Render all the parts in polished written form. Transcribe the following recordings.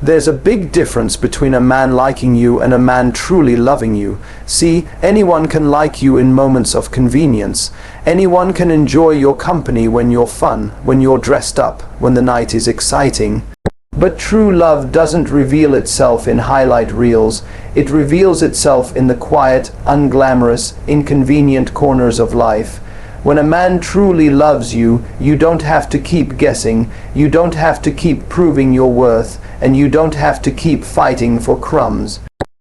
There's a big difference between a man liking you and a man truly loving you. See, anyone can like you in moments of convenience. Anyone can enjoy your company when you're fun, when you're dressed up, when the night is exciting. But true love doesn't reveal itself in highlight reels. It reveals itself in the quiet, unglamorous, inconvenient corners of life. When a man truly loves you, you don't have to keep guessing, you don't have to keep proving your worth, and you don't have to keep fighting for crumbs.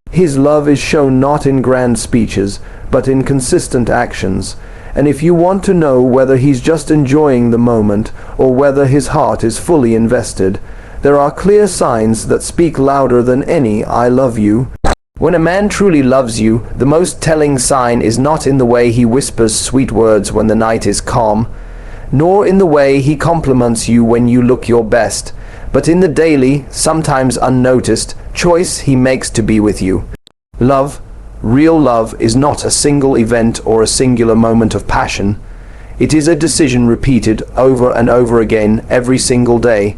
His love is shown not in grand speeches, but in consistent actions. And if you want to know whether he's just enjoying the moment, or whether his heart is fully invested, there are clear signs that speak louder than any "I love you." When a man truly loves you, the most telling sign is not in the way he whispers sweet words when the night is calm, nor in the way he compliments you when you look your best, but in the daily, sometimes unnoticed, choice he makes to be with you. Love, real love, is not a single event or a singular moment of passion. It is a decision repeated over and over again every single day.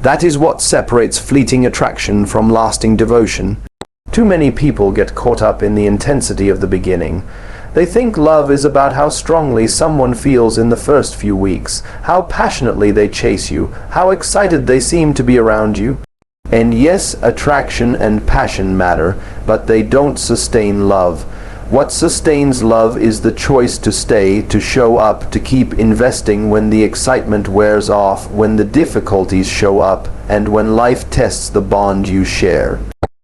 That is what separates fleeting attraction from lasting devotion. Too many people get caught up in the intensity of the beginning. They think love is about how strongly someone feels in the first few weeks, how passionately they chase you, how excited they seem to be around you. And yes, attraction and passion matter, but they don't sustain love. What sustains love is the choice to stay, to show up, to keep investing when the excitement wears off, when the difficulties show up, and when life tests the bond you share.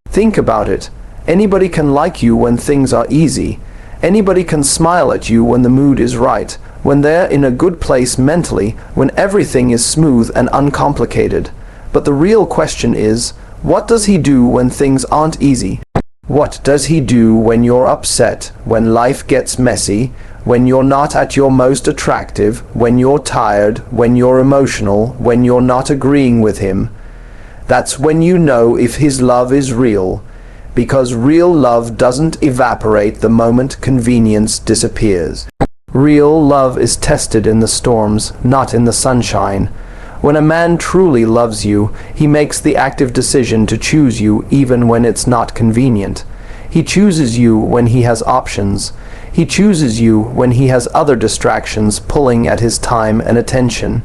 Think about it. Anybody can like you when things are easy. Anybody can smile at you when the mood is right, when they're in a good place mentally, when everything is smooth and uncomplicated. But the real question is, what does he do when things aren't easy? What does he do when you're upset, when life gets messy, when you're not at your most attractive, when you're tired, when you're emotional, when you're not agreeing with him? That's when you know if his love is real, because real love doesn't evaporate the moment convenience disappears. Real love is tested in the storms, not in the sunshine. When a man truly loves you, he makes the active decision to choose you even when it's not convenient. He chooses you when he has options. He chooses you when he has other distractions pulling at his time and attention.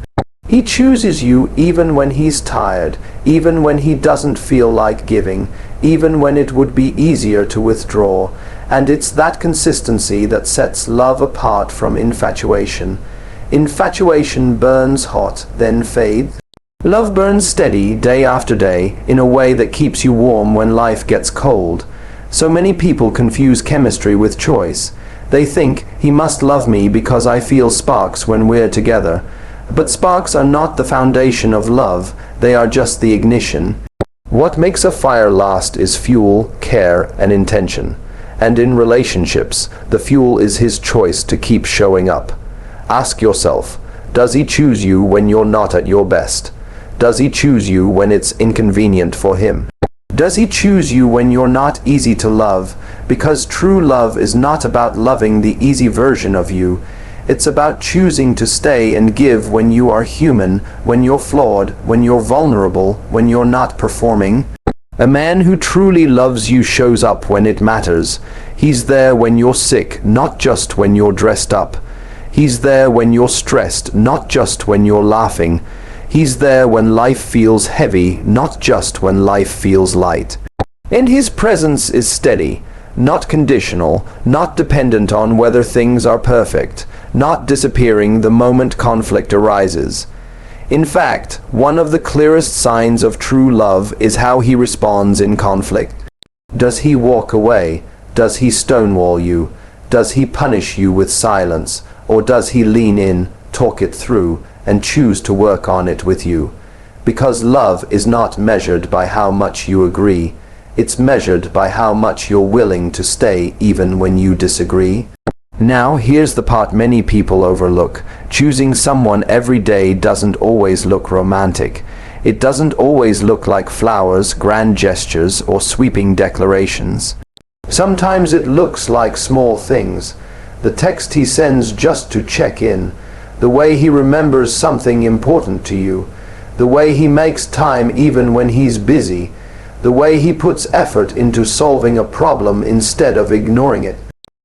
He chooses you even when he's tired, even when he doesn't feel like giving, even when it would be easier to withdraw. And it's that consistency that sets love apart from infatuation. Infatuation burns hot, then fades. Love burns steady day after day in a way that keeps you warm when life gets cold. So many people confuse chemistry with choice. They think, he must love me because I feel sparks when we're together. But sparks are not the foundation of love, they are just the ignition. What makes a fire last is fuel, care, and intention. And in relationships, the fuel is his choice to keep showing up. Ask yourself, does he choose you when you're not at your best? Does he choose you when it's inconvenient for him? Does he choose you when you're not easy to love? Because true love is not about loving the easy version of you. It's about choosing to stay and give when you are human, when you're flawed, when you're vulnerable, when you're not performing. A man who truly loves you shows up when it matters. He's there when you're sick, not just when you're dressed up. He's there when you're stressed, not just when you're laughing. He's there when life feels heavy, not just when life feels light. And his presence is steady, not conditional, not dependent on whether things are perfect, not disappearing the moment conflict arises. In fact, one of the clearest signs of true love is how he responds in conflict. Does he walk away? Does he stonewall you? Does he punish you with silence? Or does he lean in, talk it through, and choose to work on it with you? Because love is not measured by how much you agree. It's measured by how much you're willing to stay even when you disagree. Now, here's the part many people overlook. Choosing someone every day doesn't always look romantic. It doesn't always look like flowers, grand gestures, or sweeping declarations. Sometimes it looks like small things. The text he sends just to check in. The way he remembers something important to you. the way he makes time even when he's busy, the way he puts effort into solving a problem instead of ignoring it.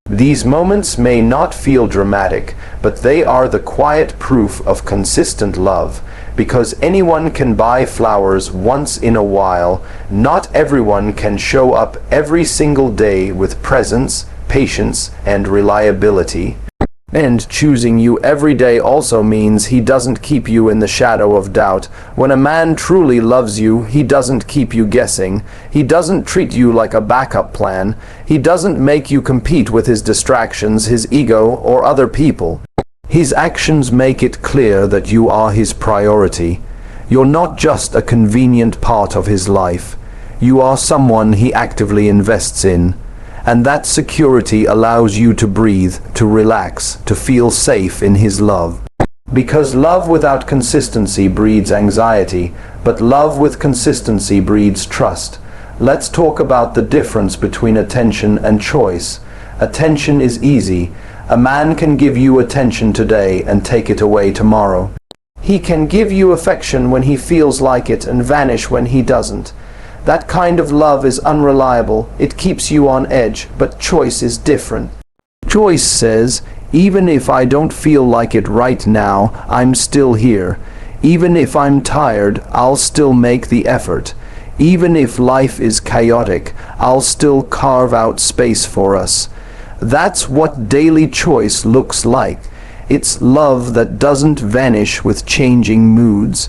These moments may not feel dramatic, but they are the quiet proof of consistent love. Because anyone can buy flowers once in a while, not everyone can show up every single day with presence, patience, and reliability. And choosing you every day also means he doesn't keep you in the shadow of doubt. When a man truly loves you, he doesn't keep you guessing. He doesn't treat you like a backup plan. He doesn't make you compete with his distractions, his ego, or other people. His actions make it clear that you are his priority. You're not just a convenient part of his life. You are someone he actively invests in. And that security allows you to breathe, to relax, to feel safe in his love. Because love without consistency breeds anxiety, but love with consistency breeds trust. Let's talk about the difference between attention and choice. Attention is easy. A man can give you attention today and take it away tomorrow. He can give you affection when he feels like it and vanish when he doesn't. That kind of love is unreliable. It keeps you on edge, but choice is different. Choice says, even if I don't feel like it right now, I'm still here. Even if I'm tired, I'll still make the effort. Even if life is chaotic, I'll still carve out space for us. That's what daily choice looks like. It's love that doesn't vanish with changing moods.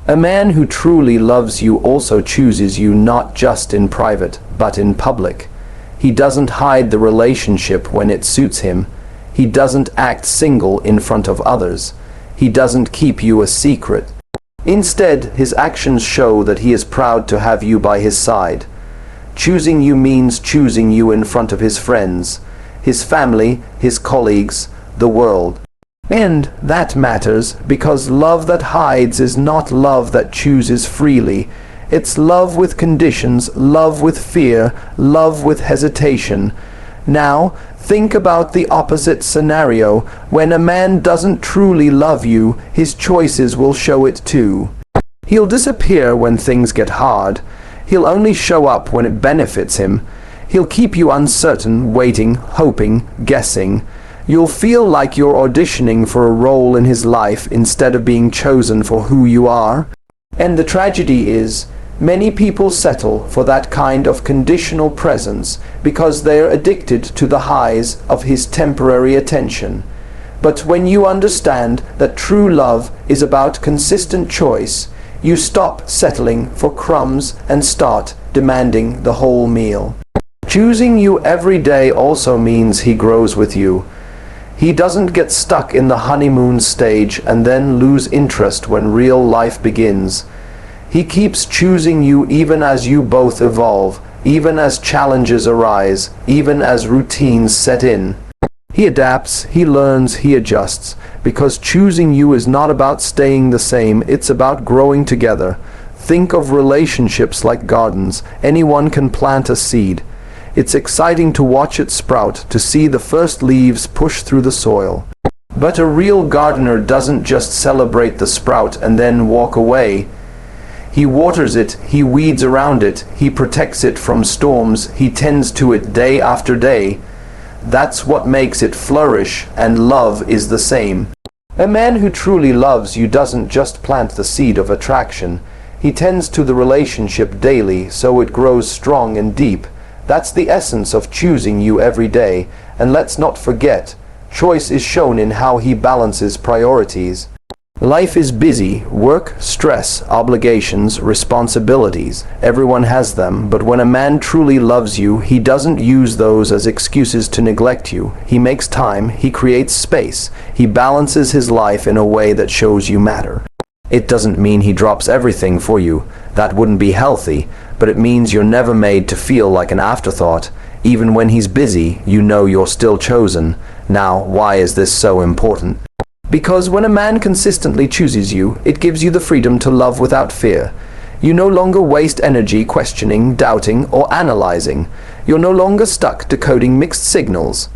A man who truly loves you also chooses you not just in private, but in public. He doesn't hide the relationship when it suits him. He doesn't act single in front of others. He doesn't keep you a secret. Instead, his actions show that he is proud to have you by his side. Choosing you means choosing you in front of his friends, his family, his colleagues, the world. And that matters because love that hides is not love that chooses freely. It's love with conditions, love with fear, love with hesitation. Now, think about the opposite scenario. When a man doesn't truly love you, his choices will show it too. He'll disappear when things get hard. He'll only show up when it benefits him. He'll keep you uncertain, waiting, hoping, guessing. You'll feel like you're auditioning for a role in his life instead of being chosen for who you are. And the tragedy is, many people settle for that kind of conditional presence because they're addicted to the highs of his temporary attention. But when you understand that true love is about consistent choice, you stop settling for crumbs and start demanding the whole meal. Choosing you every day also means he grows with you. He doesn't get stuck in the honeymoon stage and then lose interest when real life begins. He keeps choosing you even as you both evolve, even as challenges arise, even as routines set in. He adapts, he learns, he adjusts, because choosing you is not about staying the same, it's about growing together. Think of relationships like gardens. Anyone can plant a seed. It's exciting to watch it sprout, to see the first leaves push through the soil. But a real gardener doesn't just celebrate the sprout and then walk away. He waters it, he weeds around it, he protects it from storms, he tends to it day after day. That's what makes it flourish, and love is the same. A man who truly loves you doesn't just plant the seed of attraction. He tends to the relationship daily so it grows strong and deep. That's the essence of choosing you every day. And let's not forget, choice is shown in how he balances priorities. Life is busy. Work, stress, obligations, responsibilities. Everyone has them, but when a man truly loves you, he doesn't use those as excuses to neglect you. He makes time, he creates space, he balances his life in a way that shows you matter. It doesn't mean he drops everything for you. That wouldn't be healthy, but it means you're never made to feel like an afterthought. Even when he's busy, you know you're still chosen. Now, why is this so important? Because when a man consistently chooses you, it gives you the freedom to love without fear. You no longer waste energy questioning, doubting, or analyzing. You're no longer stuck decoding mixed signals.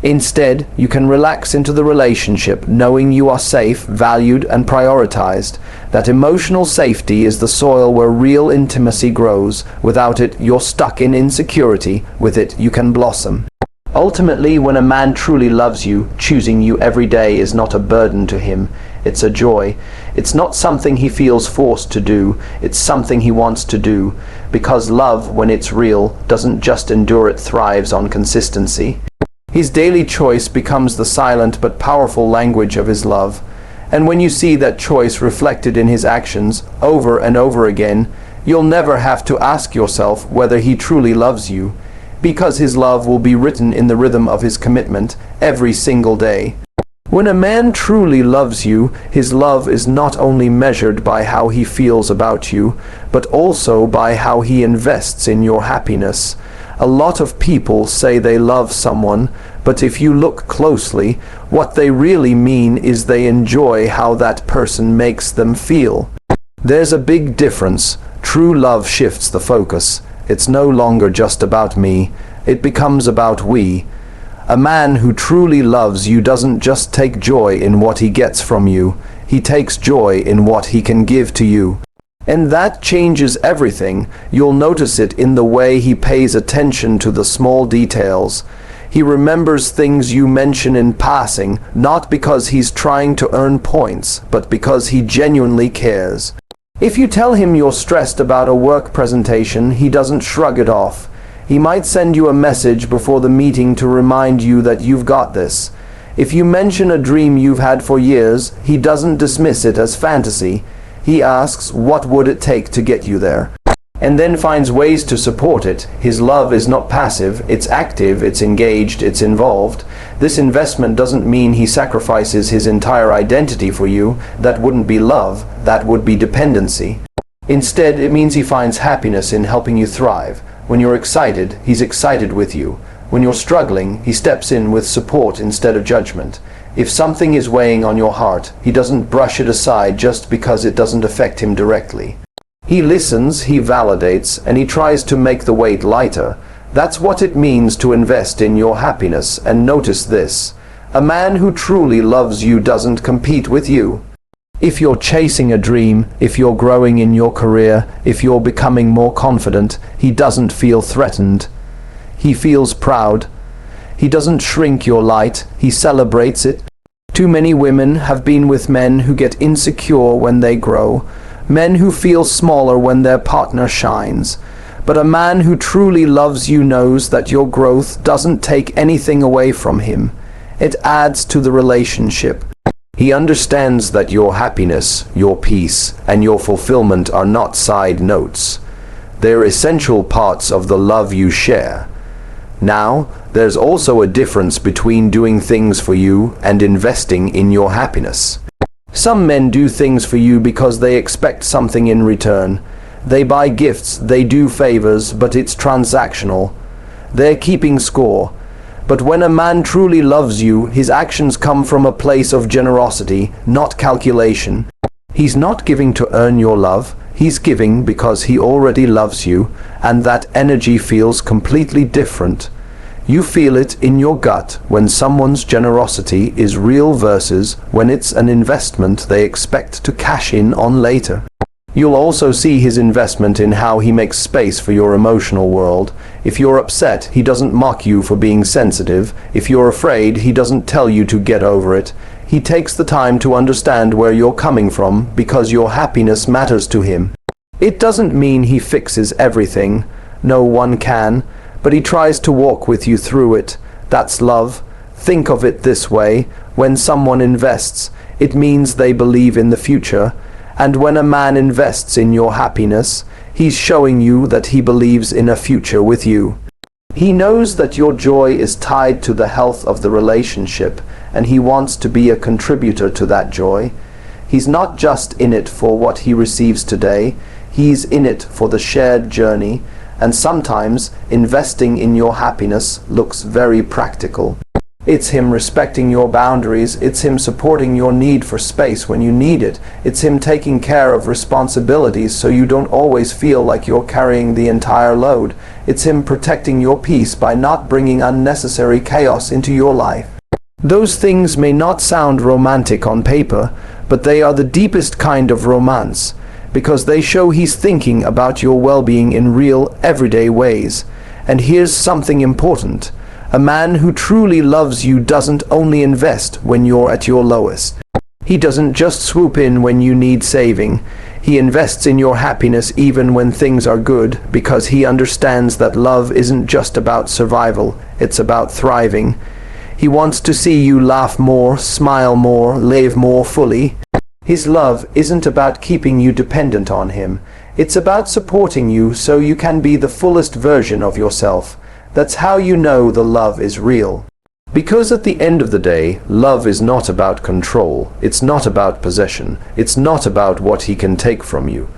Instead, you can relax into the relationship knowing you are safe, valued, and prioritized. That emotional safety is the soil where real intimacy grows. Without it, you're stuck in insecurity. With it, you can blossom. Ultimately, when a man truly loves you, choosing you every day is not a burden to him. It's a joy. It's not something he feels forced to do. It's something he wants to do. Because love, when it's real, doesn't just endure, it thrives on consistency. His daily choice becomes the silent but powerful language of his love. And when you see that choice reflected in his actions over and over again, you'll never have to ask yourself whether he truly loves you, because his love will be written in the rhythm of his commitment every single day. When a man truly loves you, his love is not only measured by how he feels about you, but also by how he invests in your happiness. A lot of people say they love someone, but if you look closely, what they really mean is they enjoy how that person makes them feel. There's a big difference. True love shifts the focus. It's no longer just about me. It becomes about we. A man who truly loves you doesn't just take joy in what he gets from you. He takes joy in what he can give to you. And that changes everything. You'll notice it in the way he pays attention to the small details. He remembers things you mention in passing, not because he's trying to earn points, but because he genuinely cares. If you tell him you're stressed about a work presentation, he doesn't shrug it off. He might send you a message before the meeting to remind you that you've got this. If you mention a dream you've had for years, he doesn't dismiss it as fantasy. He asks, what would it take to get you there? And then finds ways to support it. His love is not passive, it's active, it's engaged, it's involved. This investment doesn't mean he sacrifices his entire identity for you. That wouldn't be love, that would be dependency. Instead, it means he finds happiness in helping you thrive. When you're excited, he's excited with you. When you're struggling, he steps in with support instead of judgment. If something is weighing on your heart, he doesn't brush it aside just because it doesn't affect him directly. He listens, he validates, and he tries to make the weight lighter. That's what it means to invest in your happiness. And notice this: a man who truly loves you doesn't compete with you. If you're chasing a dream, if you're growing in your career, if you're becoming more confident, he doesn't feel threatened. He feels proud. He doesn't shrink your light, he celebrates it. Too many women have been with men who get insecure when they grow, men who feel smaller when their partner shines. But a man who truly loves you knows that your growth doesn't take anything away from him. It adds to the relationship. He understands that your happiness, your peace, and your fulfillment are not side notes. They're essential parts of the love you share. Now, there's also a difference between doing things for you and investing in your happiness. Some men do things for you because they expect something in return. They buy gifts, they do favors, but it's transactional. They're keeping score. But when a man truly loves you, his actions come from a place of generosity, not calculation. He's not giving to earn your love. He's giving because he already loves you, and that energy feels completely different. You feel it in your gut when someone's generosity is real versus when it's an investment they expect to cash in on later. You'll also see his investment in how he makes space for your emotional world. If you're upset, he doesn't mock you for being sensitive. If you're afraid, he doesn't tell you to get over it. He takes the time to understand where you're coming from because your happiness matters to him. It doesn't mean he fixes everything. No one can. But he tries to walk with you through it. That's love. Think of it this way: when someone invests, it means they believe in the future. And when a man invests in your happiness, he's showing you that he believes in a future with you. He knows that your joy is tied to the health of the relationship, and he wants to be a contributor to that joy. He's not just in it for what he receives today, he's in it for the shared journey. And sometimes investing in your happiness looks very practical. It's him respecting your boundaries. It's him supporting your need for space when you need it. It's him taking care of responsibilities so you don't always feel like you're carrying the entire load. It's him protecting your peace by not bringing unnecessary chaos into your life. Those things may not sound romantic on paper, but they are the deepest kind of romance, because they show he's thinking about your well-being in real, everyday ways. And here's something important. A man who truly loves you doesn't only invest when you're at your lowest. He doesn't just swoop in when you need saving. He invests in your happiness even when things are good, because he understands that love isn't just about survival, it's about thriving. He wants to see you laugh more, smile more, live more fully. His love isn't about keeping you dependent on him. It's about supporting you so you can be the fullest version of yourself. That's how you know the love is real. Because at the end of the day, love is not about control. It's not about possession. It's not about what he can take from you.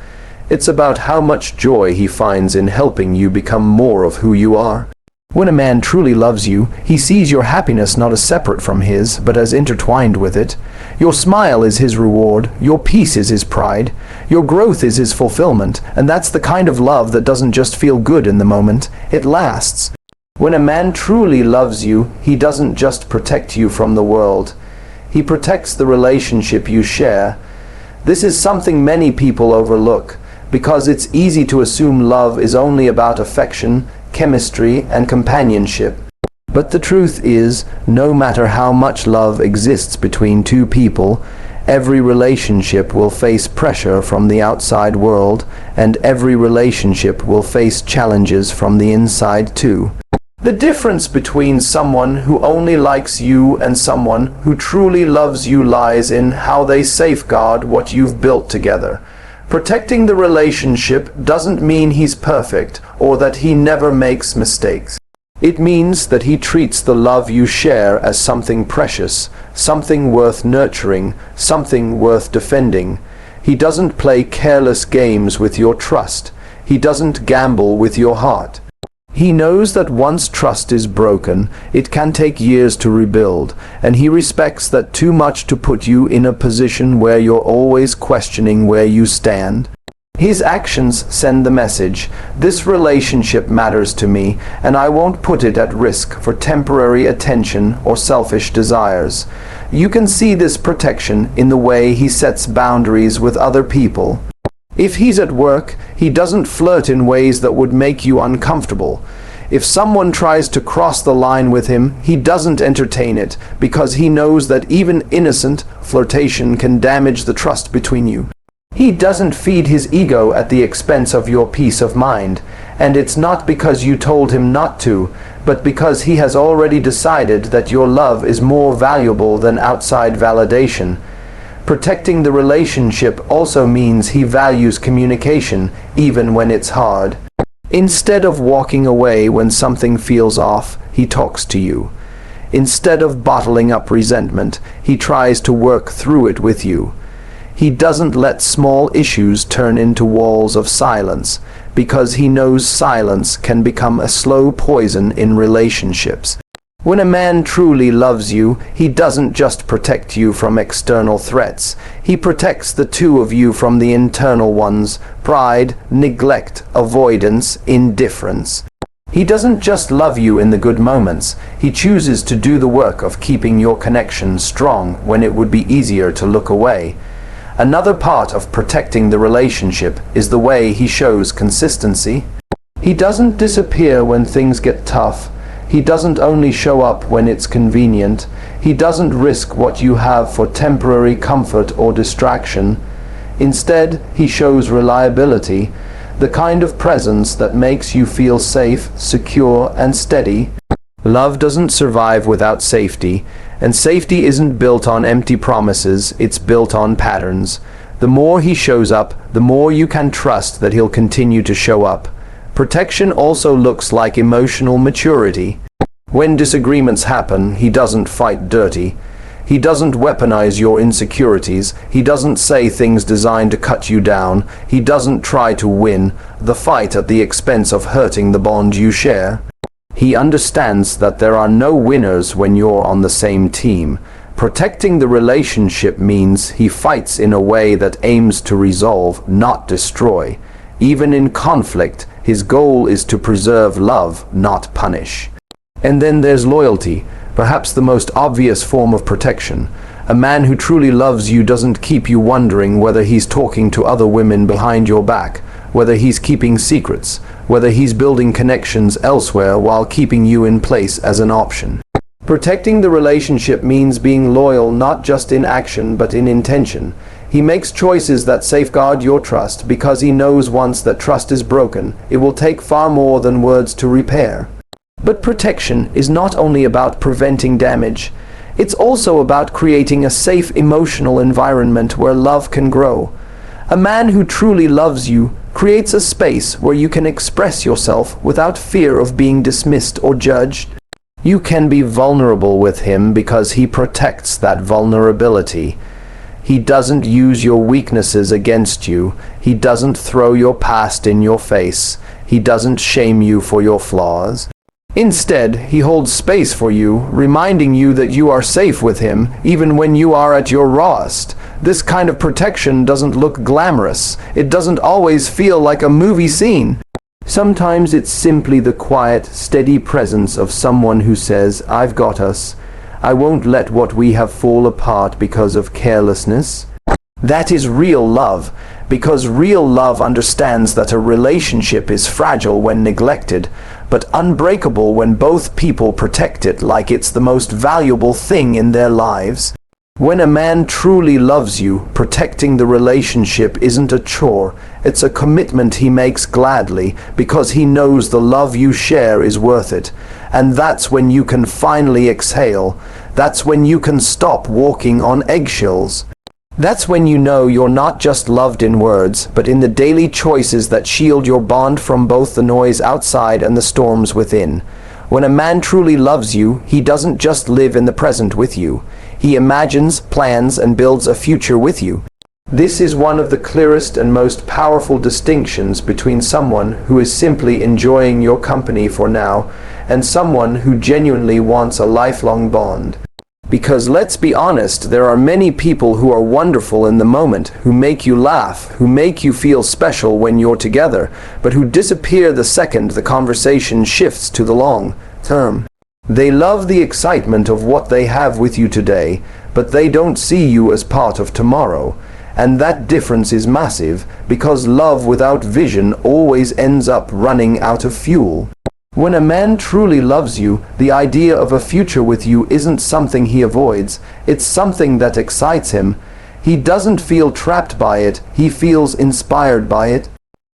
It's about how much joy he finds in helping you become more of who you are. When a man truly loves you, he sees your happiness not as separate from his, but as intertwined with it. Your smile is his reward, your peace is his pride, your growth is his fulfillment, and that's the kind of love that doesn't just feel good in the moment, it lasts. When a man truly loves you, he doesn't just protect you from the world. He protects the relationship you share. This is something many people overlook, because it's easy to assume love is only about affection, chemistry, and companionship. But the truth is, no matter how much love exists between two people, every relationship will face pressure from the outside world, and every relationship will face challenges from the inside too. The difference between someone who only likes you and someone who truly loves you lies in how they safeguard what you've built together. Protecting the relationship doesn't mean he's perfect or that he never makes mistakes. It means that he treats the love you share as something precious, something worth nurturing, something worth defending. He doesn't play careless games with your trust. He doesn't gamble with your heart. He knows that once trust is broken, it can take years to rebuild, and he respects that too much to put you in a position where you're always questioning where you stand. His actions send the message, this relationship matters to me, and I won't put it at risk for temporary attention or selfish desires. You can see this protection in the way he sets boundaries with other people. If he's at work, he doesn't flirt in ways that would make you uncomfortable. If someone tries to cross the line with him, he doesn't entertain it, because he knows that even innocent flirtation can damage the trust between you. He doesn't feed his ego at the expense of your peace of mind, and it's not because you told him not to, but because he has already decided that your love is more valuable than outside validation. Protecting the relationship also means he values communication, even when it's hard. Instead of walking away when something feels off, he talks to you. Instead of bottling up resentment, he tries to work through it with you. He doesn't let small issues turn into walls of silence, because he knows silence can become a slow poison in relationships. When a man truly loves you, he doesn't just protect you from external threats. He protects the two of you from the internal ones: pride, neglect, avoidance, indifference. He doesn't just love you in the good moments. He chooses to do the work of keeping your connection strong when it would be easier to look away. Another part of protecting the relationship is the way he shows consistency. He doesn't disappear when things get tough. He doesn't only show up when it's convenient. He doesn't risk what you have for temporary comfort or distraction. Instead, he shows reliability, the kind of presence that makes you feel safe, secure, and steady. Love doesn't survive without safety, and safety isn't built on empty promises, it's built on patterns. The more he shows up, the more you can trust that he'll continue to show up. Protection also looks like emotional maturity. When disagreements happen, he doesn't fight dirty. He doesn't weaponize your insecurities. He doesn't say things designed to cut you down. He doesn't try to win the fight at the expense of hurting the bond you share. He understands that there are no winners when you're on the same team. Protecting the relationship means he fights in a way that aims to resolve, not destroy. Even in conflict, his goal is to preserve love, not punish. And then there's loyalty, perhaps the most obvious form of protection. A man who truly loves you doesn't keep you wondering whether he's talking to other women behind your back, whether he's keeping secrets, whether he's building connections elsewhere while keeping you in place as an option. Protecting the relationship means being loyal not just in action but in intention. He makes choices that safeguard your trust because he knows once that trust is broken, it will take far more than words to repair. But protection is not only about preventing damage. It's also about creating a safe emotional environment where love can grow. A man who truly loves you creates a space where you can express yourself without fear of being dismissed or judged. You can be vulnerable with him because he protects that vulnerability. He doesn't use your weaknesses against you. He doesn't throw your past in your face. He doesn't shame you for your flaws. Instead, he holds space for you, reminding you that you are safe with him, even when you are at your rawest. This kind of protection doesn't look glamorous. It doesn't always feel like a movie scene. Sometimes it's simply the quiet, steady presence of someone who says, "I've got us. I won't let what we have fall apart because of carelessness." That is real love, because real love understands that a relationship is fragile when neglected, but unbreakable when both people protect it like it's the most valuable thing in their lives. When a man truly loves you, protecting the relationship isn't a chore, it's a commitment he makes gladly because he knows the love you share is worth it. And that's when you can finally exhale. That's when you can stop walking on eggshells. That's when you know you're not just loved in words, but in the daily choices that shield your bond from both the noise outside and the storms within. When a man truly loves you, he doesn't just live in the present with you. He imagines, plans, and builds a future with you. This is one of the clearest and most powerful distinctions between someone who is simply enjoying your company for now and someone who genuinely wants a lifelong bond. Because let's be honest, there are many people who are wonderful in the moment, who make you laugh, who make you feel special when you're together, but who disappear the second the conversation shifts to the long term. They love the excitement of what they have with you today, but they don't see you as part of tomorrow. And that difference is massive, because love without vision always ends up running out of fuel. When a man truly loves you, the idea of a future with you isn't something he avoids, it's something that excites him. He doesn't feel trapped by it, he feels inspired by it.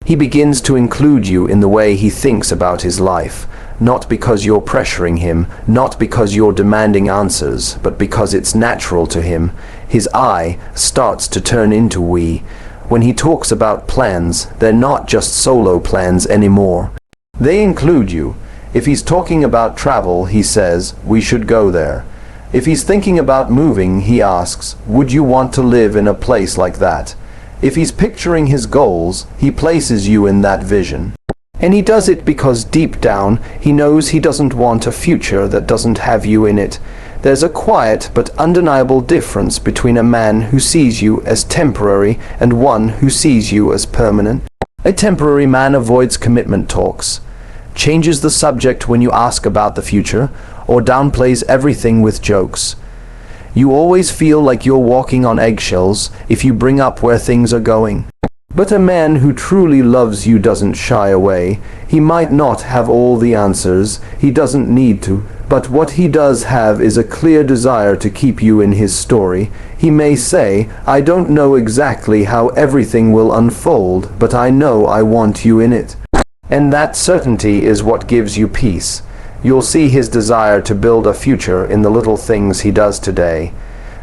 He begins to include you in the way he thinks about his life, not because you're pressuring him, not because you're demanding answers, but because it's natural to him. His I starts to turn into we. When he talks about plans, they're not just solo plans anymore. They include you. If he's talking about travel, he says, "We should go there." If he's thinking about moving, he asks, "Would you want to live in a place like that?" If he's picturing his goals, he places you in that vision. And he does it because deep down, he knows he doesn't want a future that doesn't have you in it. There's a quiet but undeniable difference between a man who sees you as temporary and one who sees you as permanent. A temporary man avoids commitment talks, changes the subject when you ask about the future, or downplays everything with jokes. You always feel like you're walking on eggshells if you bring up where things are going. But a man who truly loves you doesn't shy away. He might not have all the answers, he doesn't need to, but what he does have is a clear desire to keep you in his story. He may say, "I don't know exactly how everything will unfold, but I know I want you in it." And that certainty is what gives you peace. You'll see his desire to build a future in the little things he does today.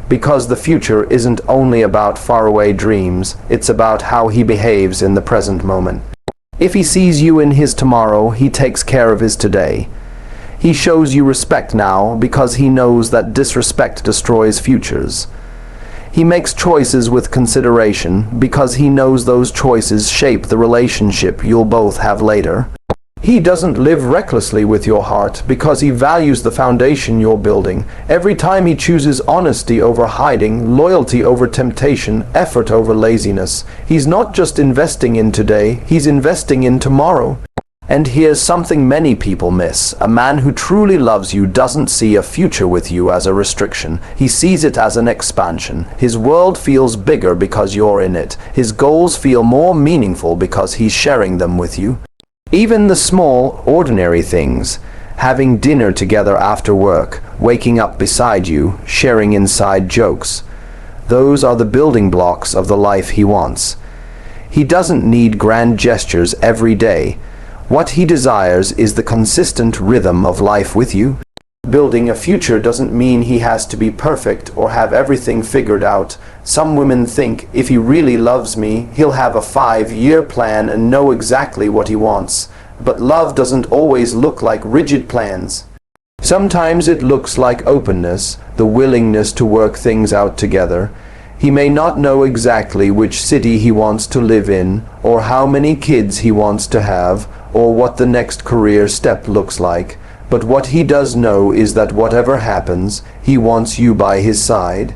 Because the future isn't only about faraway dreams, it's about how he behaves in the present moment. If he sees you in his tomorrow, he takes care of his today. He shows you respect now because he knows that disrespect destroys futures. He makes choices with consideration because he knows those choices shape the relationship you'll both have later. He doesn't live recklessly with your heart because he values the foundation you're building. Every time he chooses honesty over hiding, loyalty over temptation, effort over laziness. He's not just investing in today, he's investing in tomorrow. And here's something many people miss. A man who truly loves you doesn't see a future with you as a restriction. He sees it as an expansion. His world feels bigger because you're in it. His goals feel more meaningful because he's sharing them with you. Even the small, ordinary things, having dinner together after work, waking up beside you, sharing inside jokes, those are the building blocks of the life he wants. He doesn't need grand gestures every day. What he desires is the consistent rhythm of life with you. Building a future doesn't mean he has to be perfect or have everything figured out. Some women think, if he really loves me, he'll have a 5-year plan and know exactly what he wants. But love doesn't always look like rigid plans. Sometimes it looks like openness, the willingness to work things out together. He may not know exactly which city he wants to live in, or how many kids he wants to have, or what the next career step looks like. But what he does know is that whatever happens, he wants you by his side.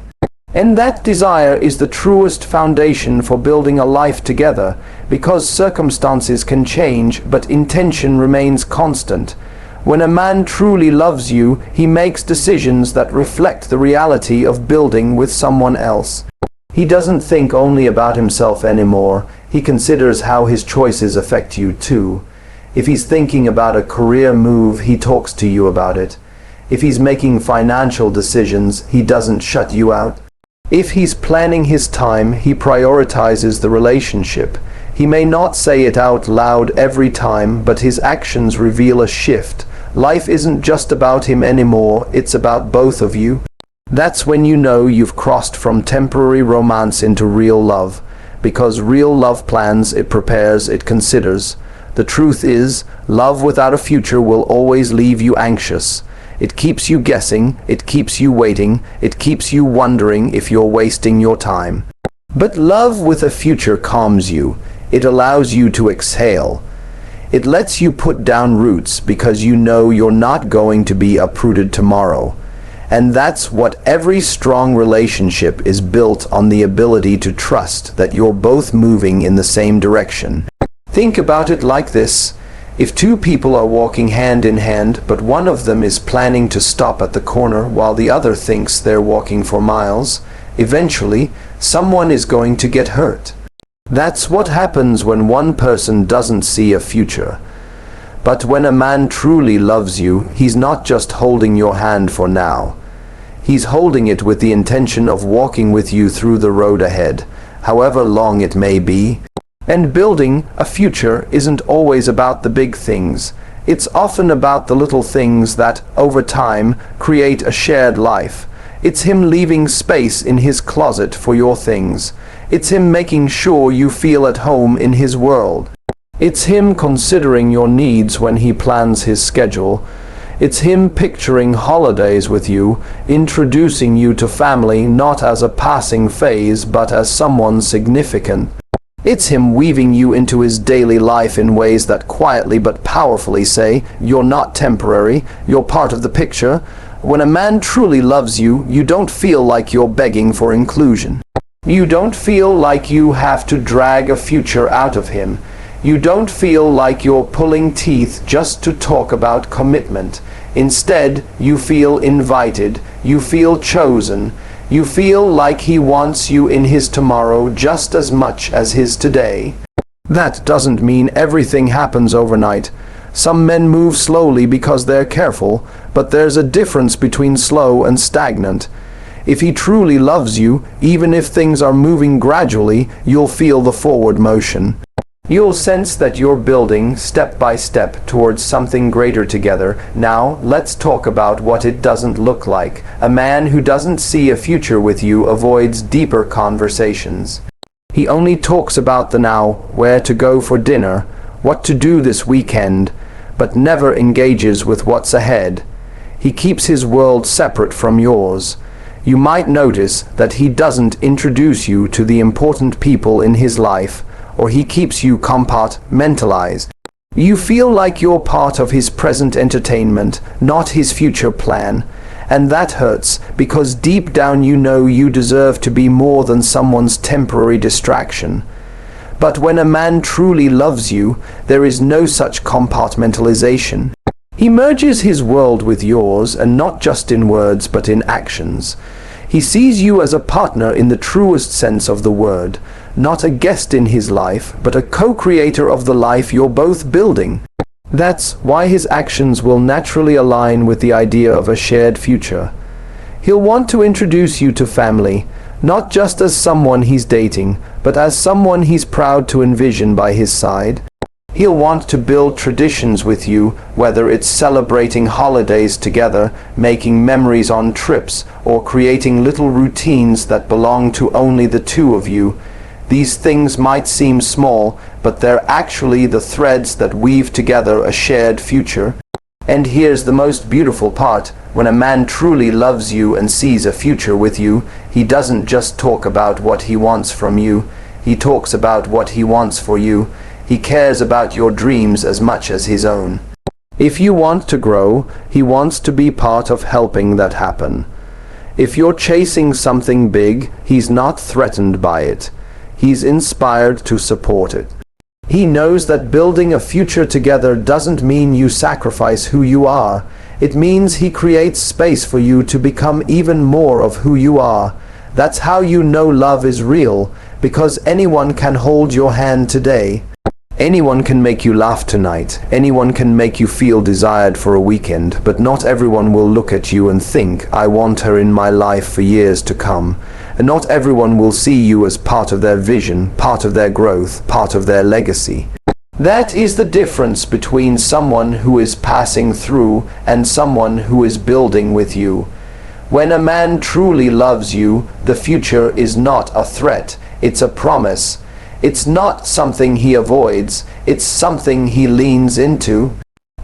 And that desire is the truest foundation for building a life together, because circumstances can change, but intention remains constant. When a man truly loves you, he makes decisions that reflect the reality of building with someone else. He doesn't think only about himself anymore. He considers how his choices affect you too. If he's thinking about a career move, he talks to you about it. If he's making financial decisions, he doesn't shut you out. If he's planning his time, he prioritizes the relationship. He may not say it out loud every time, but his actions reveal a shift. Life isn't just about him anymore, it's about both of you. That's when you know you've crossed from temporary romance into real love. Because real love plans, it prepares, it considers. The truth is, love without a future will always leave you anxious. It keeps you guessing, it keeps you waiting, it keeps you wondering if you're wasting your time. But love with a future calms you. It allows you to exhale. It lets you put down roots because you know you're not going to be uprooted tomorrow. And that's what every strong relationship is built on, the ability to trust that you're both moving in the same direction. Think about it like this. If two people are walking hand in hand, but one of them is planning to stop at the corner while the other thinks they're walking for miles, eventually someone is going to get hurt. That's what happens when one person doesn't see a future. But when a man truly loves you, he's not just holding your hand for now. He's holding it with the intention of walking with you through the road ahead, however long it may be. And building a future isn't always about the big things. It's often about the little things that, over time, create a shared life. It's him leaving space in his closet for your things. It's him making sure you feel at home in his world. It's him considering your needs when he plans his schedule. It's him picturing holidays with you, introducing you to family not as a passing phase but as someone significant. It's him weaving you into his daily life in ways that quietly but powerfully say, you're not temporary, you're part of the picture. When a man truly loves you, you don't feel like you're begging for inclusion. You don't feel like you have to drag a future out of him. You don't feel like you're pulling teeth just to talk about commitment. Instead, you feel invited, you feel chosen. You feel like he wants you in his tomorrow just as much as his today. That doesn't mean everything happens overnight. Some men move slowly because they're careful, but there's a difference between slow and stagnant. If he truly loves you, even if things are moving gradually, you'll feel the forward motion. You'll sense that you're building step by step towards something greater together. Now, let's talk about what it doesn't look like. A man who doesn't see a future with you avoids deeper conversations. He only talks about the now, where to go for dinner, what to do this weekend, but never engages with what's ahead. He keeps his world separate from yours. You might notice that he doesn't introduce you to the important people in his life, or he keeps you compartmentalized. You feel like you're part of his present entertainment, not his future plan. And that hurts, because deep down you know you deserve to be more than someone's temporary distraction. But when a man truly loves you, there is no such compartmentalization. He merges his world with yours, and not just in words but in actions. He sees you as a partner in the truest sense of the word, not a guest in his life, but a co-creator of the life you're both building. That's why his actions will naturally align with the idea of a shared future. He'll want to introduce you to family, not just as someone he's dating, but as someone he's proud to envision by his side. He'll want to build traditions with you, whether it's celebrating holidays together, making memories on trips, or creating little routines that belong to only the two of you. These things might seem small, but they're actually the threads that weave together a shared future. And here's the most beautiful part. When a man truly loves you and sees a future with you, he doesn't just talk about what he wants from you. He talks about what he wants for you. He cares about your dreams as much as his own. If you want to grow, he wants to be part of helping that happen. If you're chasing something big, he's not threatened by it. He's inspired to support it. He knows that building a future together doesn't mean you sacrifice who you are. It means he creates space for you to become even more of who you are. That's how you know love is real, because anyone can hold your hand today. Anyone can make you laugh tonight. Anyone can make you feel desired for a weekend, but not everyone will look at you and think, I want her in my life for years to come. And not everyone will see you as part of their vision, part of their growth, part of their legacy. That is the difference between someone who is passing through and someone who is building with you. When a man truly loves you, the future is not a threat, it's a promise. It's not something he avoids, it's something he leans into.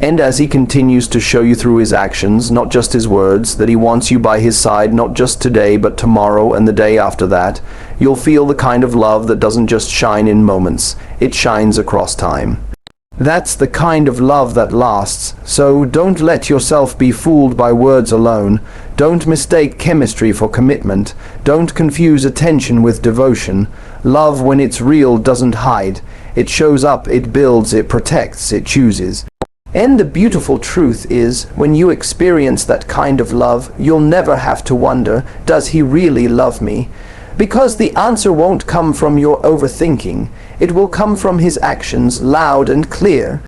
And as he continues to show you through his actions, not just his words, that he wants you by his side not just today but tomorrow and the day after that, you'll feel the kind of love that doesn't just shine in moments, it shines across time. That's the kind of love that lasts, so don't let yourself be fooled by words alone. Don't mistake chemistry for commitment. Don't confuse attention with devotion. Love, when it's real, doesn't hide. It shows up, it builds, it protects, it chooses. And the beautiful truth is, when you experience that kind of love, you'll never have to wonder, does he really love me? Because the answer won't come from your overthinking. It will come from his actions, loud and clear.